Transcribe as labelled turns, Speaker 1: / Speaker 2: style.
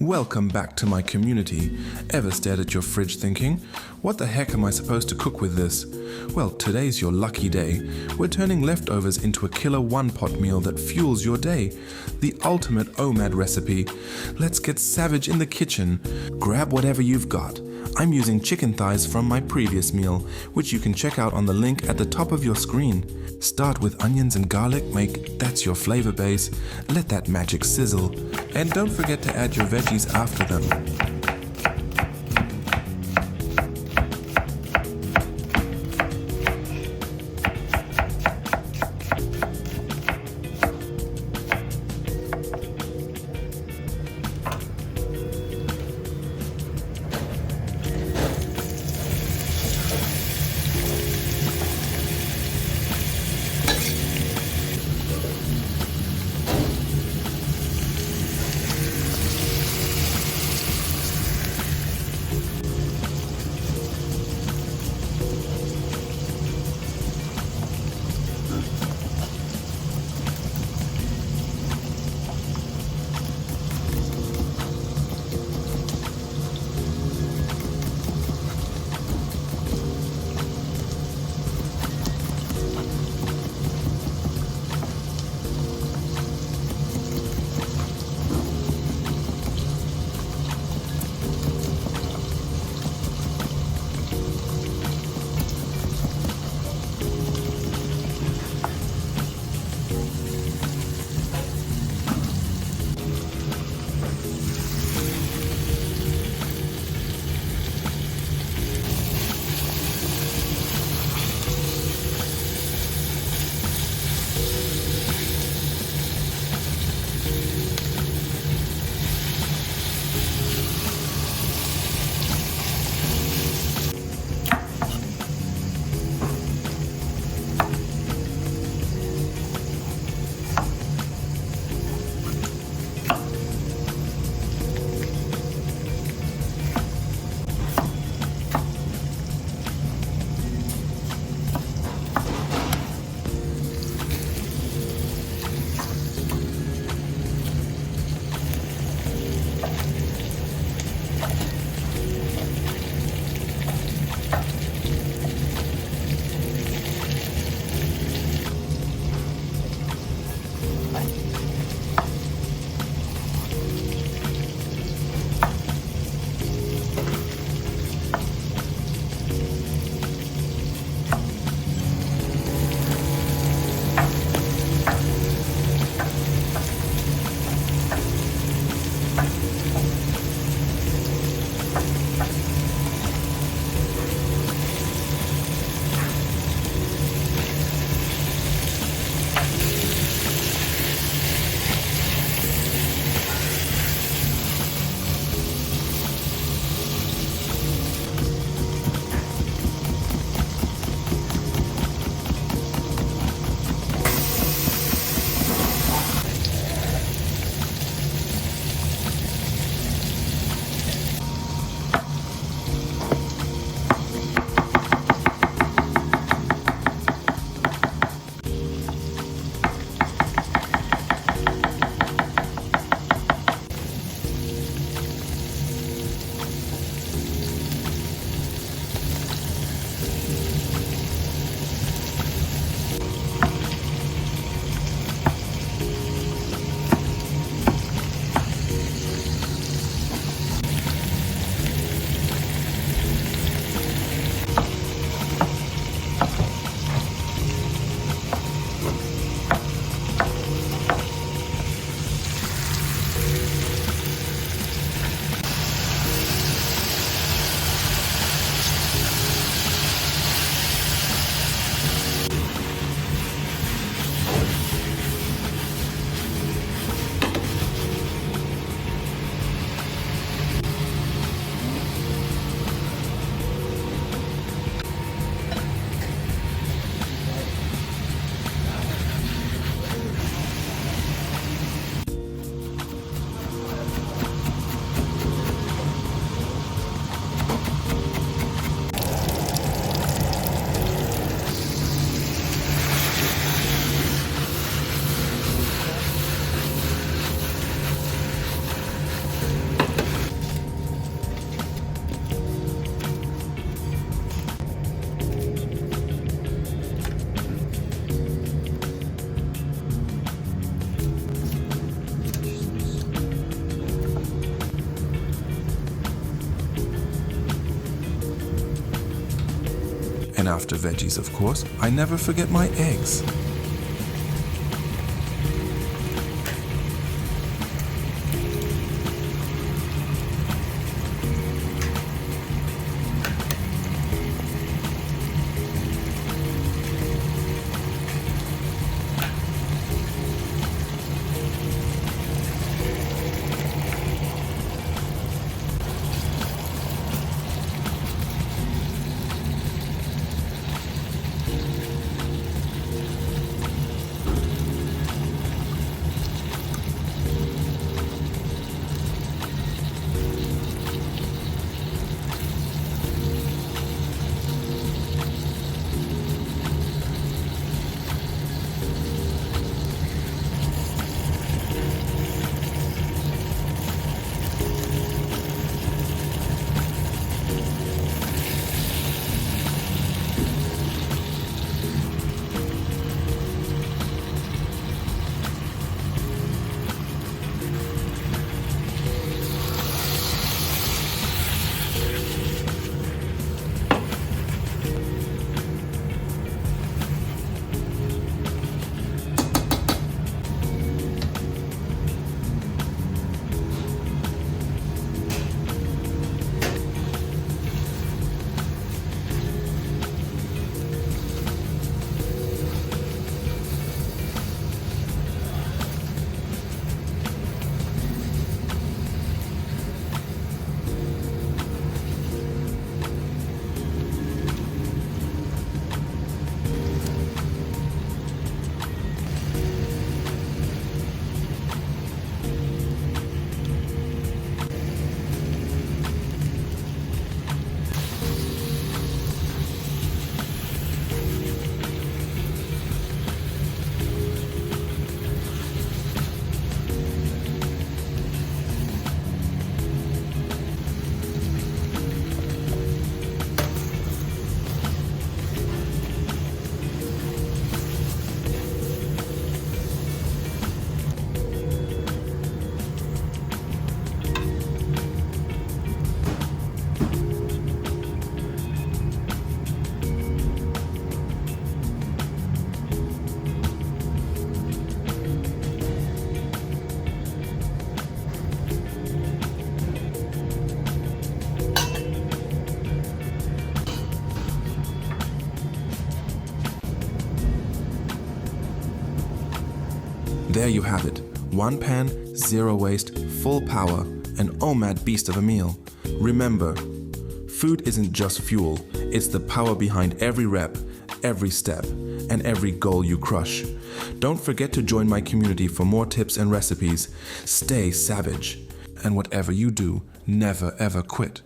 Speaker 1: Welcome back to my community. Ever stared at your fridge thinking, what the heck am I supposed to cook with this? Well, today's your lucky day. We're turning leftovers into a killer one-pot meal that fuels your day. The ultimate OMAD recipe. Let's get savage in the kitchen. Grab whatever you've got. I'm using chicken thighs from my previous meal, which you can check out on the link at the top of your screen. Start with onions and garlic, that's your flavor base. Let that magic sizzle. And don't forget to add your veggies after them. And after veggies, of course, I never forget my eggs. There you have it. One pan, zero waste, full power, an OMAD beast of a meal. Remember, food isn't just fuel, it's the power behind every rep, every step, and every goal you crush. Don't forget to join my community for more tips and recipes. Stay savage. And whatever you do, never ever quit.